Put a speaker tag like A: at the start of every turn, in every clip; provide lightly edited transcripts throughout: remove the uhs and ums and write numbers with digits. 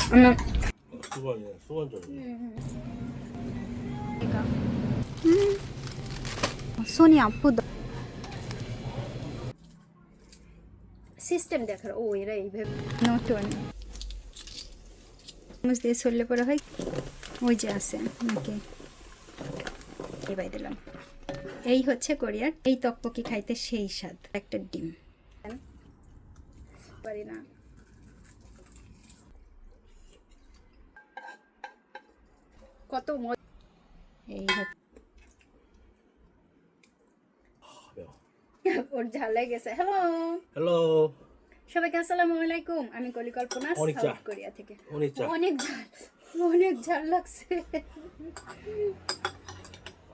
A: 수건이야, 수건전.
B: 손이 아프다. System দেখার ও এরা এইভাবে নতুন চামচ দিয়ে ছড়লে পরে হয় ওই যে আছে নাকি এবার দিলাম। এই হচ্ছে কোরিয়ার এই তকপকি খাইতে সেই স্বাদ। একটা ডিম পারি না কত এই ওর ঝাল লেগেছে। হ্যালো
A: হ্যালো,
B: সবাইকে আসসালামু আলাইকুম। আমি কল্পনা সাউথ কোরিয়া থেকে। অনেক ঝাল লাগছে,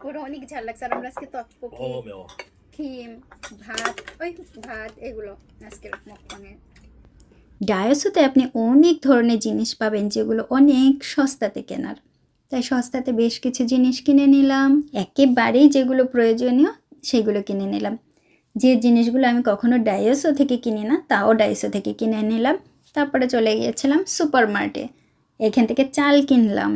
B: ওর অনেক ঝাল লাগছে। আর আমরা আজকে তকপকি খিম ভাত এগুলো আজকে মকপাঙে। ডায়োসোতে আপনি অনেক ধরনের জিনিস পাবেন যেগুলো অনেক সস্তাতে কেনার, তাই সস্তাতে বেশ কিছু জিনিস কিনে নিলাম। একেবারেই যেগুলো প্রয়োজনীয় সেগুলো কিনে নিলাম। যে জিনিসগুলো আমি কখনো ডায়োসো থেকে কিনি না তাও ডায়োসো থেকে কিনে নিলাম। তারপরে চলে গিয়েছিলাম সুপার মার্টে, এখান থেকে চাল কিনলাম।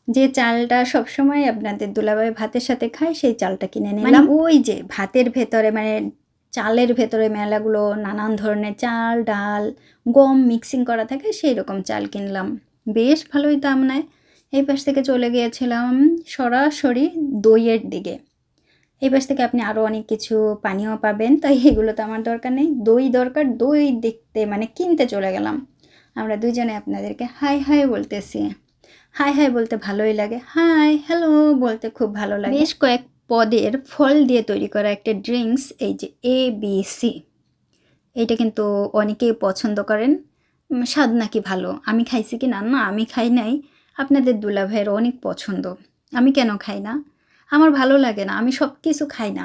B: যে চালটা সবসময় আপনাদের দুলাভাই ভাতের সাথে খায় সেই চালটা কিনে নিলাম। ওই যে ভাতের ভেতরে মানে চালের ভেতরে মেলাগুলো নানান ধরনের চাল ডাল গম মিক্সিং করা থাকে সেই রকম চাল কিনলাম। বেশ ভালোই দাম নেয়। এই পাশ থেকে চলে গিয়েছিলাম সরাসরি দইয়ের দিকে। এই পাশ থেকে আপনি আরও অনেক কিছু পানীয় পাবেন, তাই এগুলো তো আমার দরকার নেই। দই দরকার, দই দেখতে মানে কিনতে চলে গেলাম। আমরা দুজনে আপনাদেরকে হাই হাই বলতেছি। হাই হাই বলতে ভালোই লাগে, হাই হ্যালো বলতে খুব ভালো লাগে। বেশ কয়েক পদের ফল দিয়ে তৈরি করা একটা ড্রিঙ্কস, এই যে ABC, এইটা কিন্তু অনেকেই পছন্দ করেন। স্বাদ নাকি ভালো, আমি খাইছি কি না, না আমি খাই নাই। আপনাদের দুলাভাইয়ের অনেক পছন্দ, আমি কেন খাই না? আমার ভালো লাগে না, আমি সব কিছু খাই না।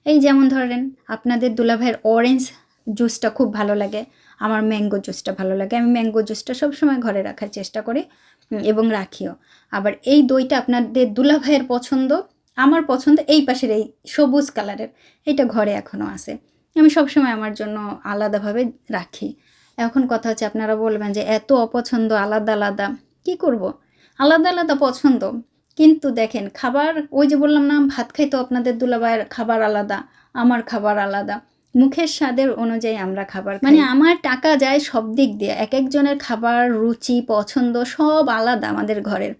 B: এই যেমন ধরেন আপনাদের দুলাভাইয়ের অরেঞ্জ জুসটা খুব ভালো লাগে, আমার ম্যাঙ্গো জুসটা ভালো লাগে। আমি ম্যাঙ্গো জুসটা সবসময় ঘরে রাখার চেষ্টা করি এবং রাখিও। আবার এই দইটা আপনাদের দুলাভাইয়ের পছন্দ, আমার পছন্দ এই পাশের এই সবুজ কালারের, এইটা ঘরে এখনও আছে। আমি সবসময় আমার জন্য আলাদাভাবে রাখি। এখন কথা হচ্ছে আপনারা বলবেন যে এত অপছন্দ আলাদা আলাদা, কী করব? আলাদা আলাদা পছন্দ, কিন্তু দেখেন খাবার ওই যে বললাম না, ভাত খাইতো আপনাদের দুলাভাইয়ের খাবার আলাদা, আমার খাবার আলাদা। মুখের স্বাদের অনুযায়ী আমরা খাবার মানে আমার টাকা যায় সব দিক দিয়ে। এক একজনের খাবার রুচি পছন্দ সব আলাদা আমাদের ঘরের।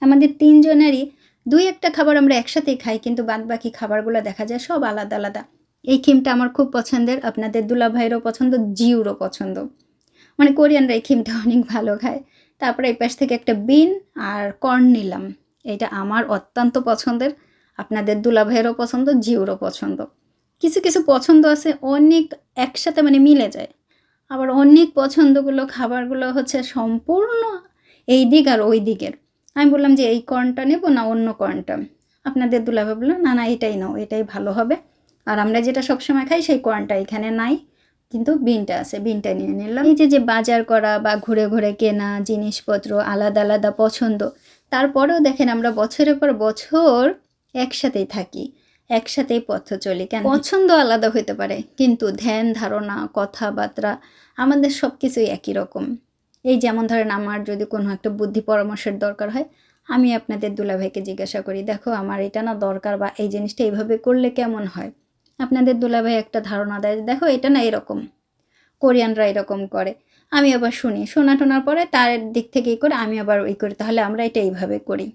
B: আমাদের তিনজনেরই দুই একটা খাবার আমরা একসাথেই খাই, কিন্তু বাদ বাকি খাবারগুলো দেখা যায় সব আলাদা আলাদা। এই খিমটা আমার খুব পছন্দের, আপনাদের দুলাভাইয়েরও পছন্দ, জিউরও পছন্দ। মানে কোরিয়ানরা এই খিমটা অনেক ভালো খায়। তারপরে এই পাশ থেকে একটা বিন আর কর্ন নিলাম, এটা আমার অত্যন্ত পছন্দের, আপনাদের দুলাভাইয়েরও পছন্দ, জিউরও পছন্দ। কিছু কিছু পছন্দ আছে অনেক একসাথে মানে মিলে যায়, আবার অনেক পছন্দগুলো খাবারগুলো হচ্ছে সম্পূর্ণ এই দিক আর ওই দিকের। আমি বললাম যে এই কর্নটা নেব না অন্য কর্নটা, আপনাদের দুলাভাই বললো না না এটাই নাও, এটাই ভালো হবে। আর আমরা যেটা সবসময় খাই সেই কর্নটা এখানে নাই, কিন্তু বিনটা আছে, বিনটা নিয়ে নিলাম। এই যে বাজার করা বা ঘুরে ঘুরে কেনা জিনিসপত্র আলাদা আলাদা পছন্দ, তারপরেও দেখেন আমরা বছরের পর বছর একসাথেই থাকি, একসাথেই পথ চলি। কেন? পছন্দ আলাদা হতে পারে কিন্তু ধ্যান ধারণা কথাবার্তা আমাদের সব কিছুই একই রকম। এই যেমন ধরেন আমার যদি কোনো একটা বুদ্ধি পরামর্শের দরকার হয়, আমি আপনাদের দুলাভাইকে জিজ্ঞাসা করি, দেখো আমার এটা না দরকার, বা এই জিনিসটা এইভাবে করলে কেমন হয়। আপনাদের দুলাভাই একটা ধারণা দেয়, দেখো এটা না এরকম, কোরিয়ানরা এরকম করে। আমি আবার শুনি, শোনার পরে তার দিক থেকেই করে আমি আবার ওই করি, তাহলে আমরা এটা এইভাবে করি।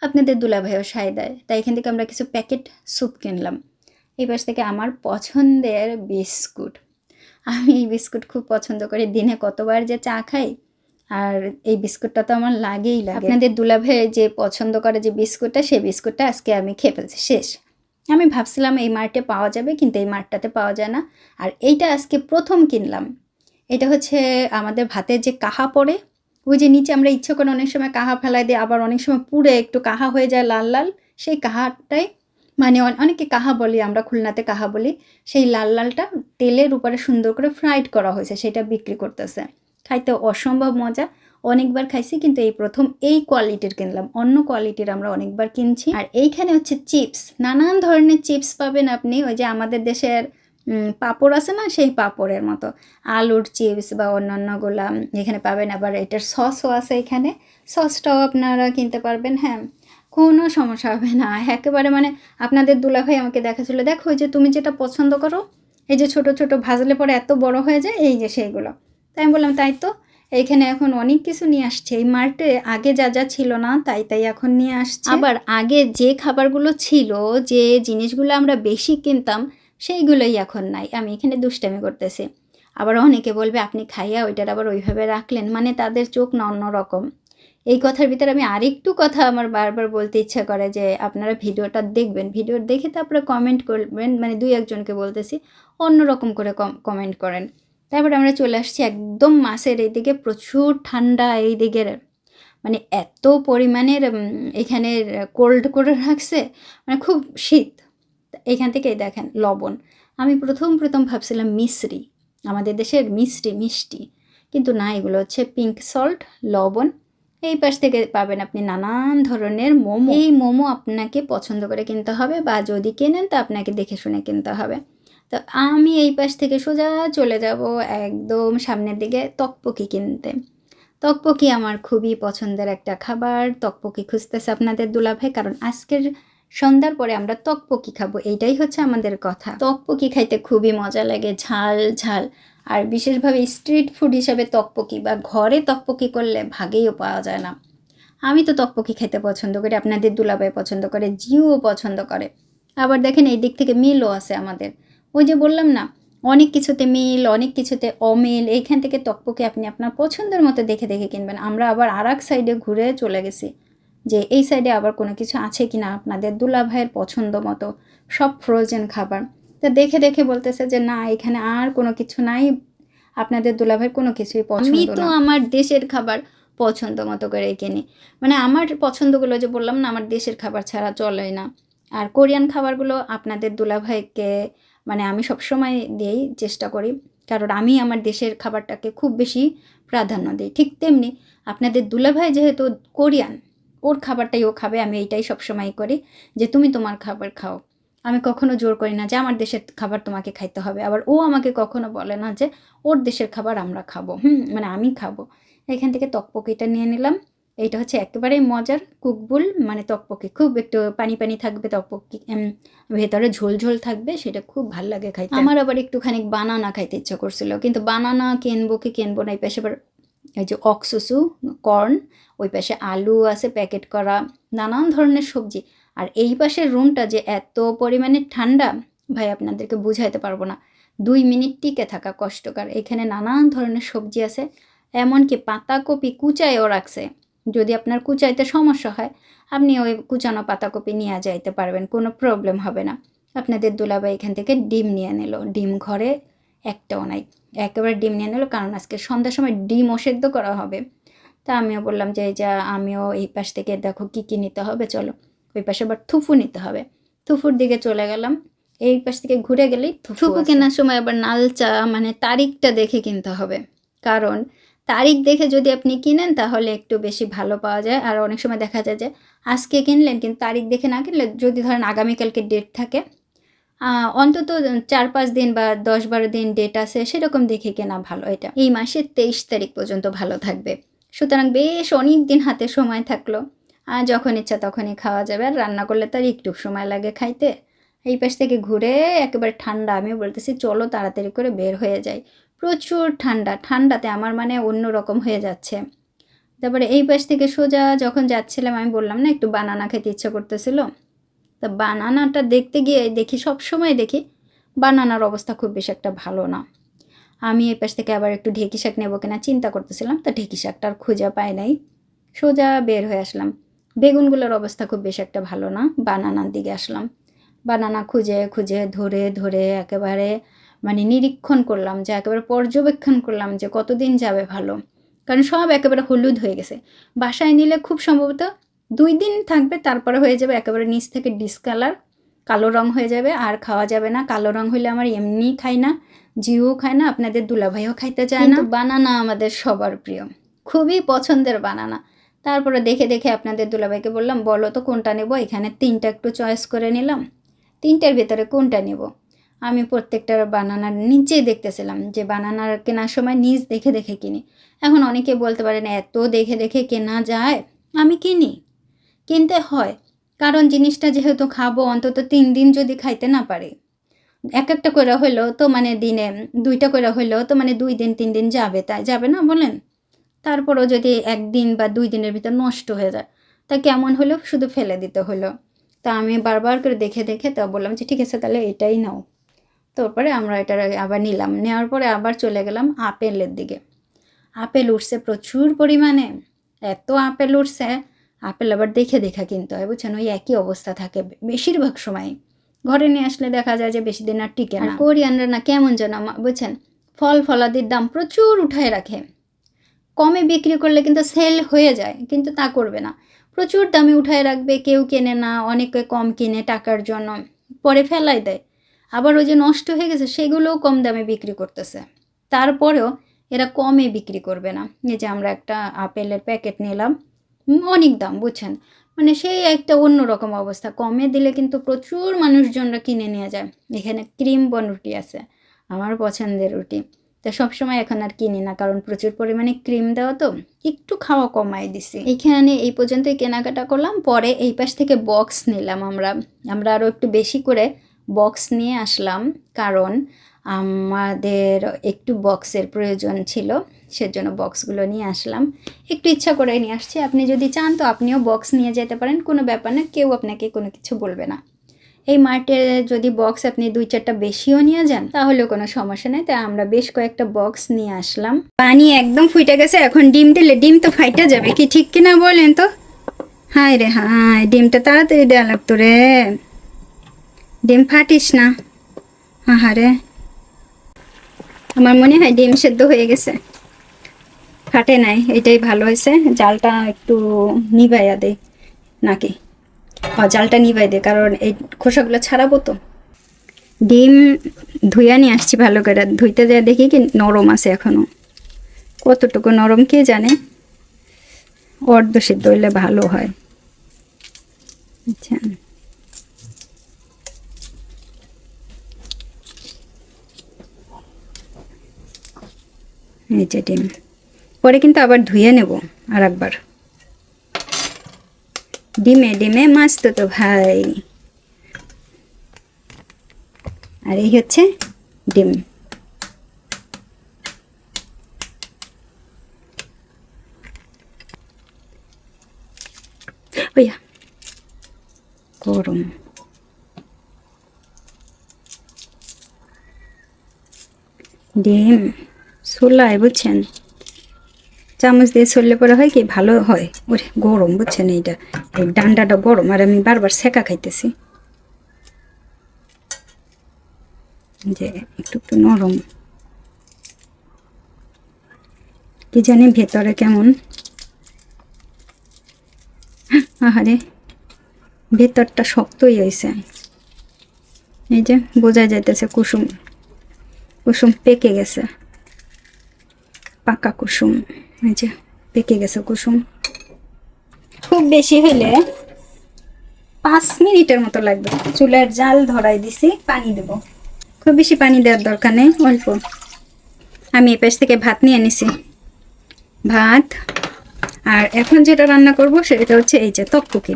B: আপনাদের দুলাভাইও সায় দেয়, তাই এখান থেকে আমরা কিছু প্যাকেট স্যুপ কিনলাম। এই পাশ থেকে আমার পছন্দের বিস্কুট, আমি এই বিস্কুট খুব পছন্দ করি, দিনে কতবার যে চা খাই। আর এই বিস্কুটটা তো আমার লাগেই লাগে। আপনাদের দুলাভাই যে পছন্দ করে যে বিস্কুটটা, সেই বিস্কুটটা আজকে আমি খেয়ে ফেলছি, শেষ। আমি ভাবছিলাম এই মার্টে পাওয়া যাবে, কিন্তু এই মার্টটাতে পাওয়া যায় না। আর এইটা আজকে প্রথম কিনলাম। এটা হচ্ছে আমাদের ভাতের যে কাহা পড়ে, ওই যে নিচে আমরা ইচ্ছে করে অনেক সময় কাহা ফেলাই দিই, আবার অনেক সময় পুড়ে একটু কাহা হয়ে যায় লাল লাল, সেই কাহাটাই মানে অনেকে কাহা বলি, আমরা খুলনাতে কাহা বলি। সেই লাল লালটা তেলের উপরে সুন্দর করে ফ্রাইড করা হয়েছে, সেটা বিক্রি করতেছে। খাইতে অসম্ভব মজা, অনেকবার খাইছি, কিন্তু এই প্রথম এই কোয়ালিটির কিনলাম। অন্য কোয়ালিটির আমরা অনেকবার কিনছি। আর এইখানে হচ্ছে চিপস, নানান ধরনের চিপস পাবেন আপনি। ওই যে আমাদের দেশের পাঁপড় আছে না, সেই পাঁপড়ের মতো আলুর চিপস বা অন্যান্যগুলা এখানে পাবেন। আবার এটার সসও আছে এখানে, সসটাও আপনারা কিনতে পারবেন। হ্যাঁ, কোনো সমস্যা হবে না একেবারে। মানে আপনাদের দুলাভাই আমাকে দেখাচ্ছিল, দেখো ওই যে তুমি যেটা পছন্দ করো, এই যে ছোট ছোট ভাজলে পরে এত বড় হয়ে যায়, এই যে সেইগুলো। তাই আমি বললাম তাই তো, এইখানে এখন অনেক কিছু নিয়ে আসছে এই মার্টে। আগে যা যা ছিল না তাই তাই এখন নিয়ে আসছে। আবার আগে যে খাবারগুলো ছিল, যে জিনিসগুলো আমরা বেশি কিনতাম, সেইগুলোই এখন নাই। আমি এখানে দুষ্টামি করতেছি। আবার অনেকে বলবে আপনি খাইয়া ওইটার আবার ওইভাবে রাখলেন, মানে তাদের চোখ না অন্যরকম। এই কথার ভিতরে আমি আরেকটু কথা আমার বারবার বলতে ইচ্ছা করে যে আপনারা ভিডিওটা দেখবেন, ভিডিও দেখে তারপরে কমেন্ট করবেন। মানে 2-1 জনকে বলতেছি, অন্যরকম করে কমেন্ট করেন। তারপরে আমরা চলে আসছি একদম মাসের এইদিকে, প্রচুর ঠান্ডা এই দিকের। মানে এত পরিমাণের এখানে কোল্ড করে রাখছে, মানে খুব শীত। এখান থেকে দেখেন লবণ, আমি প্রথম ভাবছিলাম মিশ্রি, আমাদের দেশের মিষ্টি, কিন্তু না, এগুলো হচ্ছে পিঙ্ক সল্ট, লবণ। এই পাশ থেকে পাবেন আপনি নানান ধরনের মোমো। এই মোমো আপনাকে পছন্দ করে কিনতে হবে, বা যদি কেনেন তা আপনাকে দেখে শুনে কিনতে হবে। তো আমি এই পাশ থেকে সোজা চলে যাব একদম সামনের দিকে তকপকি কিনতে। তকপকি আমার খুবই পছন্দের একটা খাবার। তকপকি খুঁজতেছে আপনাদের দুলাভাই, কারণ আজকের সন্ধ্যার পরে আমরা তকপকি খাবো, এইটাই হচ্ছে আমাদের কথা। তকপকি খাইতে খুবই মজা লাগে, ঝাল ঝাল। আর বিশেষভাবে স্ট্রিট ফুড হিসাবে তকপকি বা ঘরে তকপকি করলে ভাগেও পাওয়া যায় না। আমি তো তকপকি খেতে পছন্দ করি, আপনাদের দুলাভাই পছন্দ করে, জিউও পছন্দ করে। আবার দেখেন এই দিক থেকে মিলও আছে আমাদের। ওই যে বললাম না, অনেক কিছুতে মিল, অনেক কিছুতে অমিল। এইখান থেকে তকপকি আপনি আপনার পছন্দের মতো দেখে দেখে কিনবেন। আমরা আবার আর এক সাইডে ঘুরে চলে গেছি যে এই সাইডে আবার কোনো কিছু আছে কি না আপনাদের দুলাভাইয়ের পছন্দ মতো, সব ফ্রোজেন খাবার। তা দেখে দেখে বলতেছে যে না, এখানে আর কোনো কিছু নাই, আপনাদের দুলাভাইয়ের কোনো কিছুই পছন্দ না। আমি তো আমার দেশের খাবার পছন্দ মতো করে কিনি। মানে আমার পছন্দগুলো যে বললাম না, আমার দেশের খাবার ছাড়া চলেই না। আর কোরিয়ান খাবারগুলো আপনাদের দুলাভাইকে মানে আমি সবসময় দিয়েই চেষ্টা করি, কারণ আমি আমার দেশের খাবারটাকে খুব বেশি প্রাধান্য দিই। ঠিক তেমনি আপনাদের দুলাভাই যেহেতু কোরিয়ান, ওর খাবারটাই ও খাবে, আমি এইটাই সবসময় করি যে তুমি তোমার খাবার খাও। আমি কখনো জোর করি না যে আমার দেশের খাবার তোমাকে খাইতে হবে। আবার ও আমাকে কখনো বলে না যে ওর দেশের খাবার আমরা খাবো, মানে আমি খাবো। এখান থেকে তকপকিটা নিয়ে নিলাম। এইটা হচ্ছে একেবারেই মজার কুকবুল, মানে তকপকি খুব একটু পানি পানি থাকবে, তকপকি ভেতরে ঝোল ঝোল থাকবে, সেটা খুব ভাল লাগে খাইতে। আমার আবার একটুখানি বানানা খাইতে ইচ্ছা করছিল, কিন্তু বানানা কিনবো কি কিনবো না। এই পাশে আবার এই যে অক্সুসু কর্ন, ওই পাশে আলু আছে প্যাকেট করা, নানান ধরনের সবজি। আর এই পাশের রুমটা যে এত পরিমাণে ঠান্ডা, ভাই আপনাদেরকে বুঝাইতে পারবো না। 2 মিনিট টিকে থাকা কষ্টকর। এখানে নানান ধরনের সবজি আছে, এমনকি পাতাকপি কুচায়ও রাখছে। যদি আপনার কুচাইতে সমস্যা হয়, আপনি ওই কুচানো পাতাকপি নিয়ে যাইতে পারবেন, কোনো প্রবলেম হবে না। আপনাদের দুলাভাই এখান থেকে ডিম নিয়ে নিল। ডিম ঘরে একটাও নাই, একেবারে ডিম নিয়ে নিল, কারণ আজকে সন্ধ্যার সময় ডিমও সেদ্ধ করা হবে। তা আমিও বললাম যে যা, আমিও এই পাশ থেকে দেখো কী কী নিতে হবে, চলো। ওই পাশে আবার থুফু নিতে হবে, থুফুর দিকে চলে গেলাম। এই পাশ থেকে ঘুরে গেলেই থুফু কেনার সময় আবার নালচা মানে তারিখটা দেখে কিনতে হবে, কারণ তারিখ দেখে যদি আপনি কিনেন তাহলে একটু বেশি ভালো পাওয়া যায়। আর অনেক সময় দেখা যায় যে আজকে কিনলেন কিন্তু তারিখ দেখে না কিনলে, যদি ধরেন আগামীকালকে ডেট থাকে, অন্তত 4-5 দিন বা 10-12 দিন ডেট আছে, সেরকম দেখে কেনা ভালো। এটা এই মাসের 23 তারিখ পর্যন্ত ভালো থাকবে, সুতরাং বেশ অনেক দিন হাতে সময় থাকলো। যখন ইচ্ছা তখনই খাওয়া যাবে। আর রান্না করলে তার একটু সময় লাগে খাইতে। এই পাশ থেকে ঘুরে একেবারে ঠান্ডা, আমি বলতেছি চলো তাড়াতাড়ি করে বের হয়ে যাই। প্রচুর ঠান্ডা, ঠান্ডাতে আমার মানে অন্য রকম হয়ে যাচ্ছে। তারপরে এই পাশ থেকে সোজা যখন যাচ্ছিলাম, আমি বললাম না একটু বানানা খেতে ইচ্ছা করতেছিল, তা বানানাটা দেখতে গিয়ে দেখি, সব সময় দেখি বানানার অবস্থা খুব বেশি একটা ভালো না। আমি এই পাশ থেকে আবার একটু ঢেঁকি শাক নেবো কিনা চিন্তা করতেছিলাম, তা ঢেঁকি শাকটা আর খুঁজে পাই নাই, সোজা বের হয়ে আসলাম। বেগুনগুলোর অবস্থা খুব বেশি একটা ভালো না, বানানার দিকে আসলাম। বানানা খুঁজে খুঁজে ধরে ধরে একেবারে মানে নিরীক্ষণ করলাম, যে একেবারে পর্যবেক্ষণ করলাম যে কতদিন যাবে ভালো, কারণ সব একেবারে হলুদ হয়ে গেছে। বাসায় নিলে খুব সম্ভবত 2 দিন থাকবে, তারপরে হয়ে যাবে একেবারে নিচ থেকে ডিসকালার, কালো রং হয়ে যাবে, আর খাওয়া যাবে না। কালো রং হলে আমার এমনি খাই না, জিও খায় না, আপনাদের দুলাভাইও খাইতে চায় না। বানানা আমাদের সবার প্রিয়, খুবই পছন্দের বানানা। তারপরে দেখে দেখে আপনাদের দুলাভাইকে বললাম বলো তো কোনটা নেব, এখানে 3টা একটু চয়েস করে নিলাম, 3টার ভেতরে কোনটা নেব। আমি প্রত্যেকটার বানানার নিচেই দেখতেছিলাম যে বানানার কেনার সময় নিজ দেখে দেখে কিনি। এখন অনেকে বলতে পারেন এত দেখে দেখে কেনা যায়, আমি কিনতে হয়, কারণ জিনিসটা যেহেতু খাবো অন্তত 3 দিন যদি খাইতে না পারি, এক একটা করে হইলেও তো মানে দিনে 2টা করে হইলেও তো মানে 2 দিন 3 দিন যাবে, তাই যাবে না বলেন? তারপরও যদি 1 দিন বা 2 দিনের ভিতর নষ্ট হয়ে যায়, তা কেমন হলো, শুধু ফেলে দিতে হলো। তা আমি বারবার করে দেখে দেখে তা বললাম যে ঠিক আছে তাহলে এটাই নাও। তারপরে আমরা এটা আবার নিলাম, নেওয়ার পরে আবার চলে গেলাম আপেলের দিকে। আপেল উঠছে প্রচুর পরিমাণে, এত আপেল উঠছে, আপেল আবার দেখে দেখে কিনতে হয় বুঝছেন, ওই একই অবস্থা থাকে বেশিরভাগ সময়। ঘরে নিয়ে আসলে দেখা যায় যে বেশি দিন আর টিকে না। কোরিয়ানরা না কেমন যেন বুঝছেন, ফল ফলাদির দাম প্রচুর উঠায় রাখে, কমে বিক্রি করলে কিন্তু সেল হয়ে যায়, কিন্তু তা করবে না, প্রচুর দামে উঠায় রাখবে, কেউ কেনে না, অনেকে কম কিনে টাকার জন্য, পরে ফেলাই দেয়। আবার ওই যে নষ্ট হয়ে গেছে সেগুলোও কম দামে বিক্রি করতেছে, তারপরেও এরা কমে বিক্রি করবে না। এই যে আমরা একটা আপেলের প্যাকেট নিলাম, অনেক দাম বুঝছেন, মানে সেই একটা অন্যরকম অবস্থা। কমে দিলে কিন্তু প্রচুর মানুষজনরা কিনে নিয়ে যায়। এখানে ক্রিম বনরুটি আছে, আমার পছন্দের রুটি, তো সবসময় এখন আর কিনি না, কারণ প্রচুর পরিমাণে ক্রিম দেওয়া তো একটু খাওয়া কমাই দিছি। এইখানে এই পর্যন্তই কেনাকাটা করলাম, পরে এই পাশ থেকে বক্স নিলাম আমরা আরও একটু বেশি করে বক্স নিয়ে আসলাম, কারণ আমাদের একটু বক্সের প্রয়োজন ছিল, সেজন্য বক্সগুলো নিয়ে আসলাম, একটু ইচ্ছা করে নিয়ে আসছি। আপনি যদি চান তো আপনিও বক্স নিয়ে যেতে পারেন, কোনো ব্যাপার না, কেউ আপনাকে কোনো কিছু বলবে না। এই মার্টে যদি বক্স আপনি 2-4টা বেশিও নিয়ে যান তাহলেও কোনো সমস্যা নেই, তাই আমরা বেশ কয়েকটা বক্স নিয়ে আসলাম। পানি একদম ফুটে গেছে, এখন ডিম দিলে ডিম তো ফাইটা যাবে, কি ঠিক কিনা বলেন তো? হায় রে হায়, ডিমটা তাড়াতাড়ি দেওয়া লাগতো রে, ডিম ফাটিস না। হ্যাঁ রে, আমার মনে হয় ডিম সেদ্ধ হয়ে গেছে, ফাটে নাই, এটাই ভালো হয়েছে। জালটা একটু নিভাইয়া দে নাকি, জালটা নিভাই দে, কারণ এই খোসাগুলো ছাড়াবো তো। ডিম ধুইয়া নিয়ে আসছি ভালো করে, ধুইতে যায় দেখি কি নরম আছে এখনো, কতটুকু নরম কে জানে, অর্ধ সিদ্ধ হইলে ভালো হয়। আচ্ছা, এই যে ডিম, পরে কিন্তু আবার ধুয়ে নেব আর একবার। ডিমে ডিমে মাছ তো ভাই, আর এই হচ্ছে ডিম। ওইয়া গরম, ডিম ছোলায় বুঝছেন, চামচ দিয়ে ছড়লে পরে হয় কি ভালো হয়। ওরে গরম বুঝছেন, এইটা এই ডান্ডাটা গরম, আর আমি বারবার সেকা খাইতেছি, যে একটু একটু নরম, কি জানি ভেতরে কেমন। আহারে, ভেতরটা শক্তই হয়েছে, এই যে বোঝা যাইতেছে কুসুম কুসুম পেকে গেছে, পাকা কুসুম, এই যে পেকে গেছে কুসুম। খুব বেশি হলে 5 মিনিটের মতো লাগবে, চুলার জাল ধরাই দিছি, পানি দেব, খুব বেশি পানি দেওয়ার দরকার নেই, অল্প। আমি এই পাশ থেকে ভাত নিয়ে নিছি, ভাত। আর এখন যেটা রান্না করব সেটা হচ্ছে এই যে তকপুকি,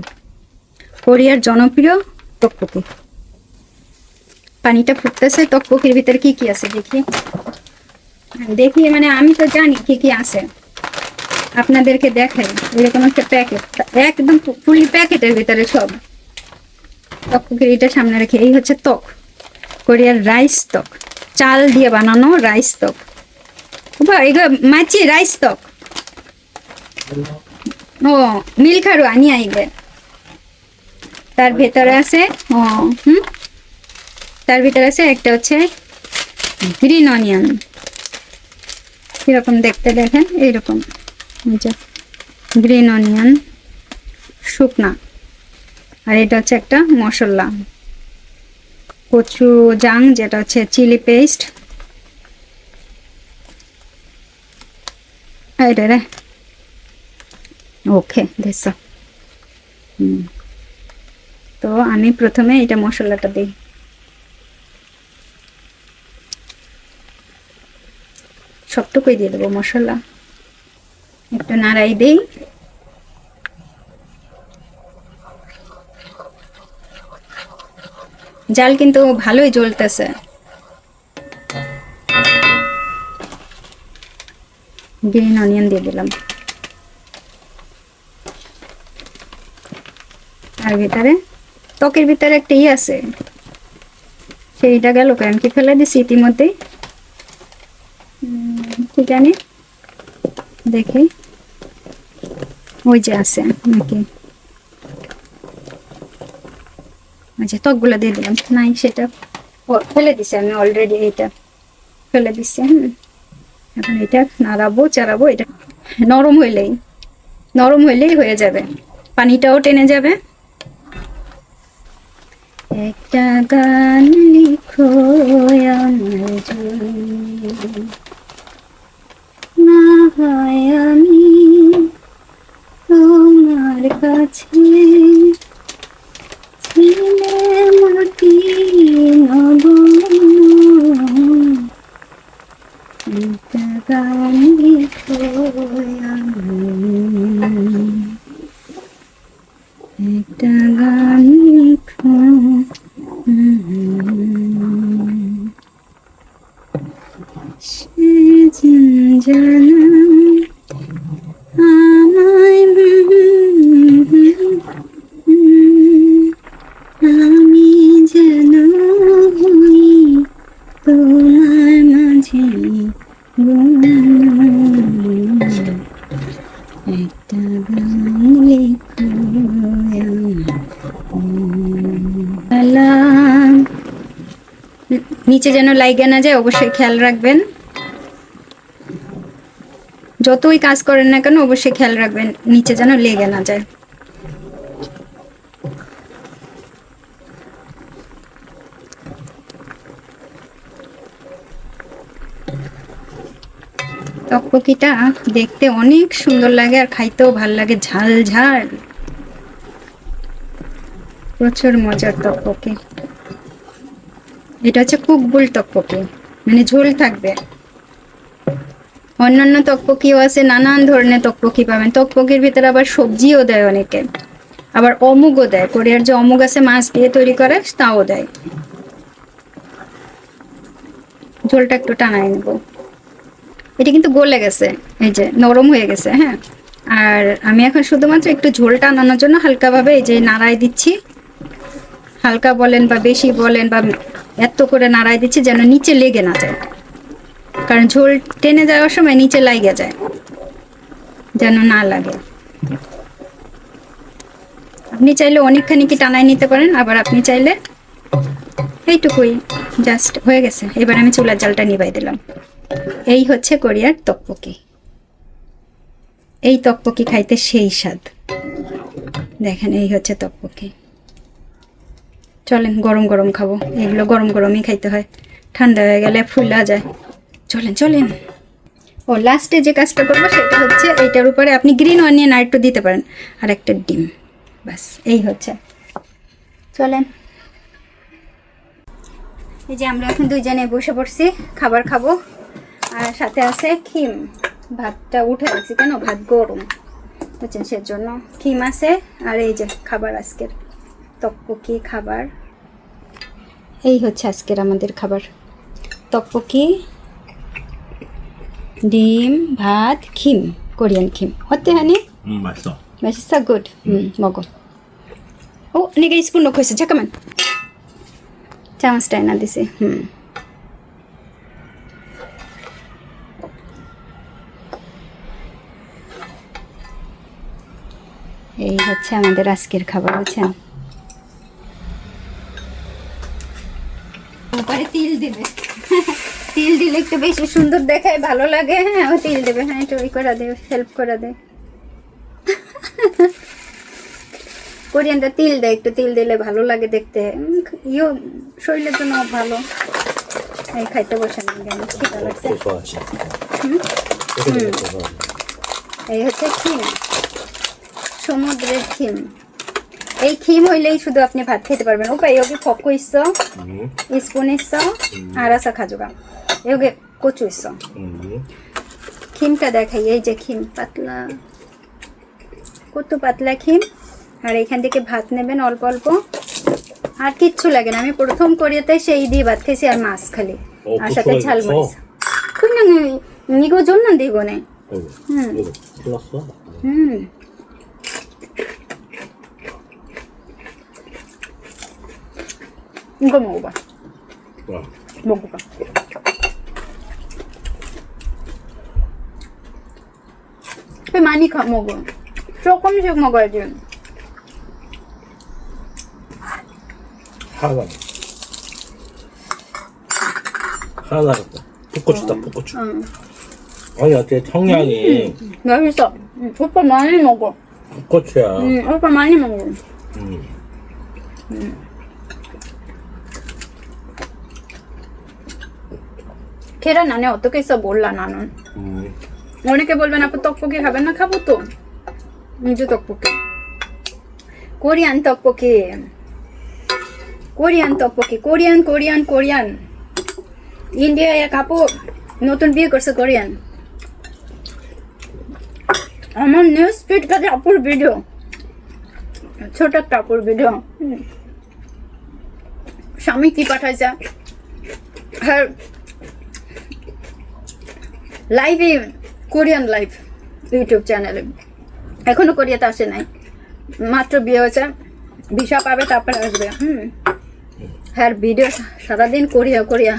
B: কোরিয়ার জনপ্রিয় তকপুকি। পানিটা ফুটতেছে, তকপুকির ভিতরে কি কি আছে দেখি, দেখি মানে আমি তো জানি কি কি আছে, আপনাদেরকে দেখাই। এরকম একটা প্যাকেট, একদম ফুলি প্যাকেটের ভিতরে সব তকপুকির, এটা সামনে রেখে। এই হচ্ছে ত্বক, কোরিয়ার রাইস ত্বক, চাল দিয়ে বানানো রাইস ত্বক, এগুলো মাছি রাইস ত্বক। ও মিলখারু আনি আইবে, তার ভেতরে আছে তার ভিতরে আছে একটা হচ্ছে গ্রিন অনিয়ন, কিরকম দেখতে দেখেন, এইরকম গ্রিন অনিয়ন শুকনা। আর এটা হচ্ছে একটা মশলা, কচু জাং, যেটা হচ্ছে চিলি পেস্ট। এটা রে ওকে দেশ। তো আমি প্রথমে এটা মশলাটা দিই, সবটুকুই দিয়ে দেবো মশলা। একটু নাড়াই দেই। জাল কিন্তু ভালোই জ্বলতেছে। গ্রিন অনিয়ন দিয়ে দিলাম। আর ভিতরে ত্বকের ভিতরে একটা আছে, সেইটা গেল কেন কি ফেলে দিছি ইতিমধ্যেই, কি জানি দেখি ওই যে আছে নাকি। আচ্ছা ত্বকগুলো দিয়ে দিলাম। নাই সেটা ফেলে দিছি আমি অলরেডি, এইটা ফেলে দিচ্ছি। এখন এটা নাড়াবো চাড়াবো। এটা নরম হইলেই হয়ে যাবে, পানিটাও টেনে যাবে। একটা গান লিখো আমার জন্য, না হয় আমি তোমার কাছে ছিলে মাটি নবন, একটা গান লিখো একটা গান লিখো। সেদিন জানা আমায় আমি যেন হই তোমার মাঝে একটা গান লিখো। নিচে যেন লাইগা না যায় অবশ্যই খেয়াল রাখবেন। যতই কাজ করেন না কেন অবশ্যই খেয়াল রাখবেন নিচে যেন লেগে না যায়। টকটকিটা দেখতে অনেক সুন্দর লাগে আর খাইতেও ভাল লাগে, ঝাল ঝাল, প্রচুর মজার টকটকি। এটা হচ্ছে কুকবুল টকটকি, মানে ঝোল থাকবে। অন্যান্য টকটকিও আছে, নানান ধরনের টকটকি পাবেন। টকটকির ভিতরে আবার সবজিও দেয় অনেকে, আবার অমুগও দেয়। কোরিয়ার যে অমুগ আছে মাছ দিয়ে তৈরি করে তাও দেয়। ঝোলটা একটু টানাই নেব। এটা কিন্তু গলে গেছে, এই যে নরম হয়ে গেছে। হ্যাঁ, আর আমি এখন শুধুমাত্র একটু ঝোল টানানোর জন্য হালকাভাবে এই যে নাড়াই দিচ্ছি। হালকা বলেন বা বেশি বলেন বা এত করে নাড়াই দিচ্ছি যেন নিচে লেগে না যায়, কারণ ঝোল টেনে যাওয়ার সময় নিচে লাগে যায়, যেন না লাগে। আপনি চাইলে অনেকখানি কি টানাই নিতে পারেন, আবার আপনি চাইলে এইটুকুই। জাস্ট হয়ে গেছে। এবার আমি চুলার জালটা নিভাই দিলাম। এই হচ্ছে কোরিয়ার টকটকি। এই টকটকি খাইতে সেই স্বাদ। দেখেন এই হচ্ছে টকটকি। চলেন গরম গরম খাবো, এগুলো গরম গরমই খাইতে হয়, ঠান্ডা হয়ে গেলে ফুলা যায়। চলেন চলেন। ও লাস্টে যে কাজটা করবো সেটা হচ্ছে এইটার উপরে আপনি গ্রিন অনিয়ন আর একটু দিতে পারেন, আর একটা ডিম, ব্যাস এই হচ্ছে। চলেন, এই যে আমরা এখন দুইজনে বসে পড়ছি, খাবার খাবো। আর সাথে আছে খিম। ভাতটা উঠে রাখছি কেন, ভাত গরম বুঝছেন, সেজন্য খিম আছে। আর এই যে খাবার আজকের টকটকি খাবার। এই হচ্ছে আজকের আমাদের খাবার, টকটকি, ডিম, ভাত, খিম, কোরিয়ান খিম. 어때 하니?
A: 맛있어.
B: 맛있어? good. 먹어. 내가 이 스푼 넣고 있어. 잠깐만. চামচটা এনে দিছি। এই হচ্ছে আমাদের আজকের খাবার, বুঝছেন। উপরে তিল দিবে। তিল দিলে একটু বেশি সুন্দর দেখায়, ভালো লাগে। হ্যাঁ, ও তিল দেবে। হ্যাঁ, একটু ওই করে দে, হেল্প করে দে। কোরিয়ানটা তিল দেয়, একটু তিল দিলে ভালো লাগে দেখতে। শরীরের জন্য ভালো। এই খাইতে বসেন, খিদা লাগছে। এই হচ্ছে খিম, সমুদ্রের খিম। এই খিম হইলেই শুধু আপনি ভাত খেতে পারবেন। ওপাই 여기 걷고 있어. 이 스푼 있어. 알아서 가져가. 여기 কচু 있어 খিমটা দেখাই এই যে খিম পাতলা কত পাতলা খিম আর এখান থেকে ভাত নেবেন অল্প অল্প আর কিচ্ছু লাগে না আমি প্রথম কোরিয়াতে সেই দিয়ে ভাত খেয়েছি আর মাছ খালি আর সাথে ঝাল মরিচ 그냥 이거 줬는데 이거네
A: 이거 플러스?
B: 이거 먹어봐
A: 뭐야?
B: 먹어봐 많이 먹어 조금씩 먹어야지
A: 하나 같다. 풋고추다, 풋고추. 아니, 어때, 청량이.
B: 맛있어. 오빠 많이 먹어.
A: 풋고추야.
B: 오빠 많이 먹어. 계란 안에 어떻게 있어 몰라 나는. অনেকে বলবেন আপু 떡볶이 খাবেন না খাবো তো এই যে 떡볶이 কোরিয়ান 떡볶이 কোরিয়ান ইন্ডিয়ায় এক আপু নতুন বিয়ে করছে কোরিয়ান আমার নিউজ ফিড কাছে আপুর ভিডিও ছোট একটা আপুর ভিডিও স্বামী কি পাঠাইছে আর লাইভে কোরিয়ান লাইভ ইউটিউব চ্যানেলে এখনো কোরিয়াতে আসে নাই মাত্র বিয়ে হয়েছে ভিসা পাবে তারপরে আসবে হ্যাঁ ভিডিও সারাদিন কোরিয়া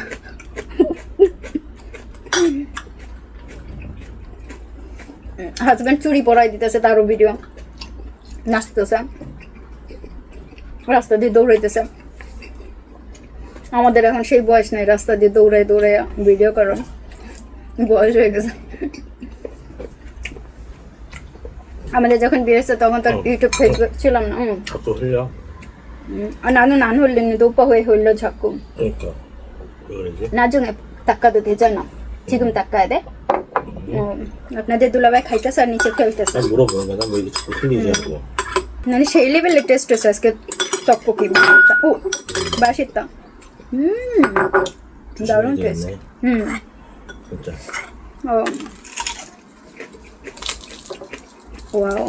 B: হাজবেন্ড চুরি পরাই দিতেছে তারও ভিডিও নাচতেছে রাস্তা দিয়ে দৌড়াইতেছে আমাদের এখন সেই বয়স নেই রাস্তা দিয়ে দৌড়াই ভিডিও করো বয়স হয়ে গেছে আমাদের যখন বিয়ে হয়েছে তখন তো ইউটিউব ফেসবুক ছিলাম না
A: 자꾸 흘려?
B: 나는 안 흘리는데 오빠 왜 흘려 자꾸
A: 그러니까 왜 그러지?
B: 나중에 닦아도 되잖아 지금 닦아야 돼? আপনাদের দুলাভাই খাইতেছে আর নিচে খেলতেছে
A: 난 물어보는 거야. 난 왜 이렇게 자꾸 흘리냐고.
B: 나는 সেই লেভেলে টেস্ট হয়েছে আজকে 떡볶이 오 맛있다 দারুণ টেস্ট
A: 진짜.
B: 와우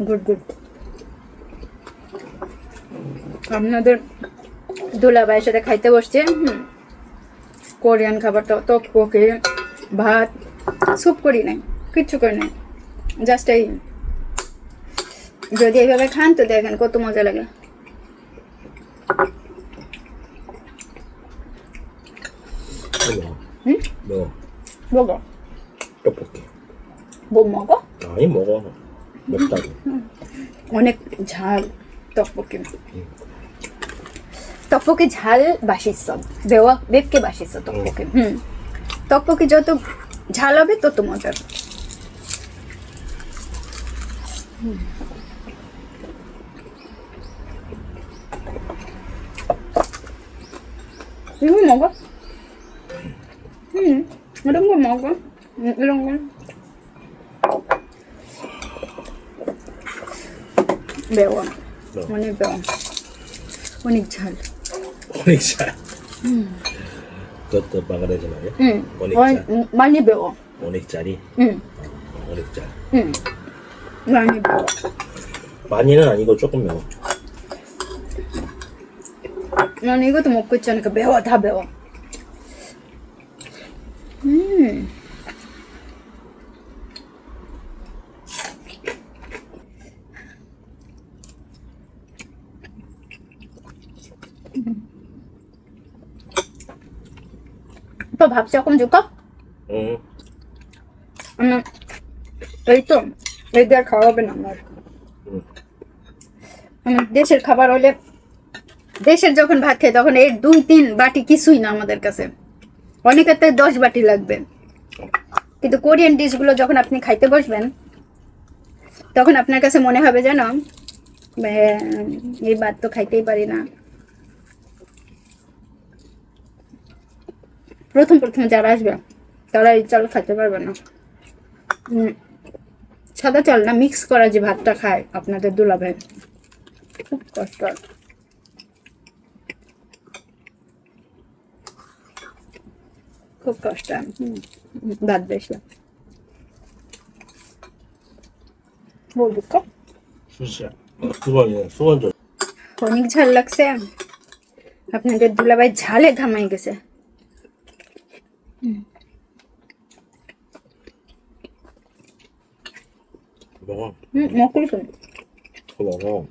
B: গুড আপনাদের দুলাভাইয়ের সাথে খাইতে বসছে কোরিয়ান খাবারটা 떡볶이 ভাত স্যুপ করি নাই কিচ্ছু করি নাই জাস্ট এই যদি এইভাবে খান তো দেখেন কত মজা লাগে
A: 먹어.
B: 먹어
A: 떡볶이.
B: 못 먹어?
A: 아니 먹어. 맵다고.
B: অনেক ঝাল 떡볶이 떡볶이 잘 맛있어 맵게 맛있어 떡볶이 떡볶이 যত ঝাল হবে তত মজা 이거 먹어? 이런 거 먹어 이런 거 매워 어nig 매워 어nig 잘
A: 오닉살. 그것도 마가레지 말이야? 오닉살.
B: 많이 매워
A: 오닉살이? 오닉살.
B: 많이 매워
A: 많이는 아니고 조금 매워.
B: 난 이것도 먹고 있잖아 매워 다 매워 오빠 밥 조금 줄까?
A: 응.
B: এই তো এদের খাওয়াবেন আমার দেশের খাবার হলে দেশের যখন ভাত খাই তখন এই 2-3 বাটি কিছুই না আমাদের কাছে অনেকের তো 10 বাটি লাগবে কিন্তু কোরিয়ান ডিশগুলো যখন আপনি খাইতে বসবেন তখন আপনার কাছে মনে হবে যেন এই ভাত তো খাইতেই পারি না প্রথম যারা আসবে তারা এই চাল খেতে পারবে না সাদা চাল না মিক্স করা যে ভাতটা খায় আপনাদের দুলাভাই খুব কষ্ট। খুব কষ্ট। ভাত বেশি বলবো ক
A: 수시야. 수건이야.
B: অনেক ঝাল লাগছে। আপনাদের দুলাভাই ঝালে ঘামাই গেছে।
A: 먹어.
B: 먹고 있어.
A: 먹어.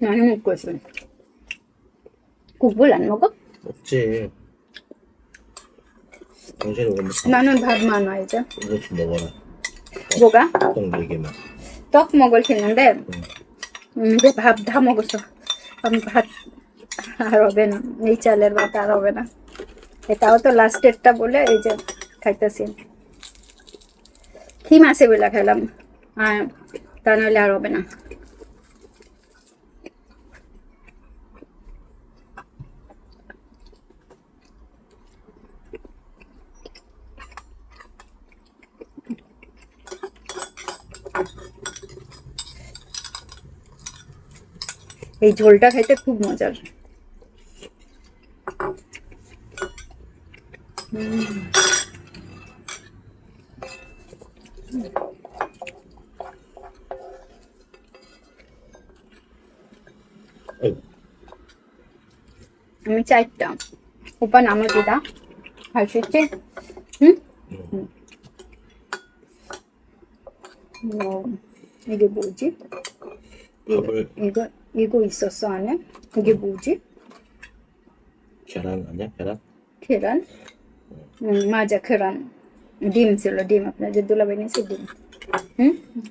B: 나는 먹고 있어. 국물 안 먹어?
A: 먹지. 당신이 오면
B: 나는 밥 많아 이제.
A: 이거 좀 먹어라.
B: 뭐가?
A: 어떤 얘기만.
B: 떡 먹을 텐데 이제 밥 다 먹었어. ভাত আর হবে না, এই চালের ভাত আর হবে না। এটাও তো লাস্টেরটা বলে এই যে খাইতেছি। কি মাছে বেলা খেলাম, আর তা নাহলে আর হবে না। এই ঝোলটা খাইতে খুব মজার। আমি চারটা ওপা নামে দিদা হাসিচ্ছে। 이게 뭐지? 이거 있었어 안에? 이게 뭐지?
A: 계란 아니야? 계란?
B: 계란? 맞아 계란. ডিম ছিল, ডিম আপনাদের দুলাভাই নিয়েছে ডিম।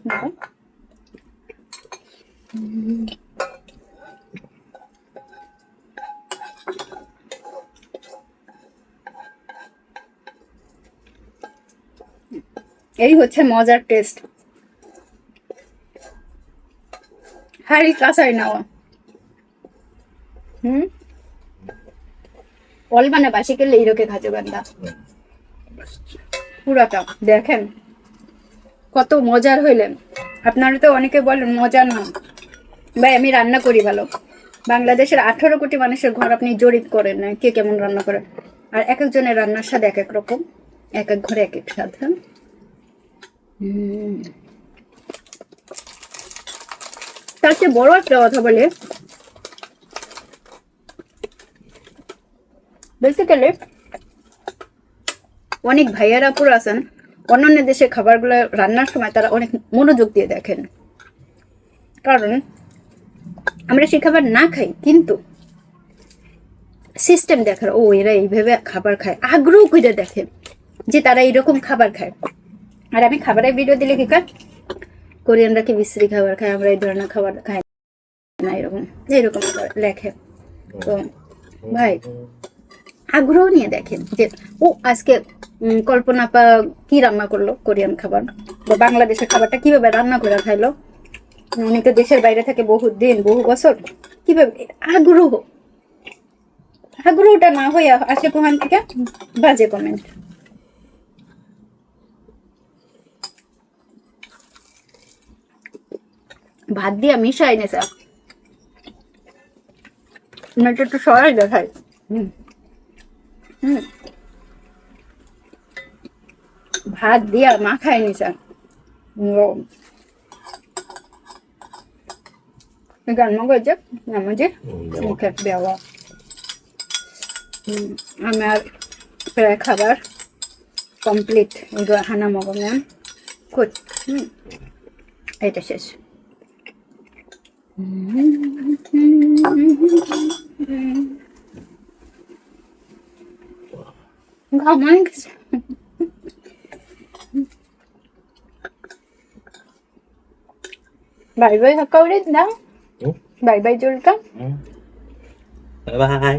B: নাও। এই হচ্ছে মজার টেস্ট। হাড়ি কাঁচাই নেওয়া। অলবানা বাসি করলে এইরকে খাজো গান্দা পুরাটা দেখেন কত মজার হইলেন। আপনারা তো অনেকে বলেন মজা না ভাই, আমি রান্না করি ভালো। বাংলাদেশের 18 কোটি মানুষের ঘর আপনি জরিপ করেন না কে কেমন রান্না করে, আর এক একজনের রান্নার স্বাদ এক এক রকম, এক এক ঘরে এক এক স্বাদ। তার চেয়ে বড় একটা কথা বলে, বেসিক্যালি অনেক ভাইয়ারা পুরো আছেন অন্যান্য দেশের খাবারগুলো রান্নার সময় তারা অনেক মনোযোগ দিয়ে দেখেন, কারণ আমরা সেই খাবার না খাই কিন্তু সিস্টেম দেখার, ও এরা এইভাবে খাবার খায়, আগ্রহ করে দেখে যে তারা এইরকম খাবার খায়। আর আমি খাবারের ভিডিও দিলে কি কাজ, কোরিয়ানরা কি বিশ্রী খাবার খায়, আমরা এই ধরনের খাবার খাই না, এরকম এইরকম লেখে। তো ভাই আগ্রহ নিয়ে দেখেন যে ও আজকে কল্পনা পা কি রান্না করলো কোরিয়ান খাবার, বা বাংলাদেশের খাবারটা কিভাবে রান্না করে খাইলো, উনি তো দেশের বাইরে থাকে বহু দিন বহু বছর, কিভাবে আগ্রহটা না হয়ে আসে কোহান থেকে বাজে কমেন্ট। ভাত দিয়ে মিশাই নেছে একটু সরাই দেখায়। ভাত দিয়া মাখাই নিছে গান গেছে নামাজে মুখে দেওয়া। আমার প্রায় খাবার কমপ্লিট, হানা মগমেন কুচ এটা শেষ। ঘামাই গেছে। বাই বাই হাক্কা উড়ে দাও, বাই বাই জলটা,
A: বাই বাই।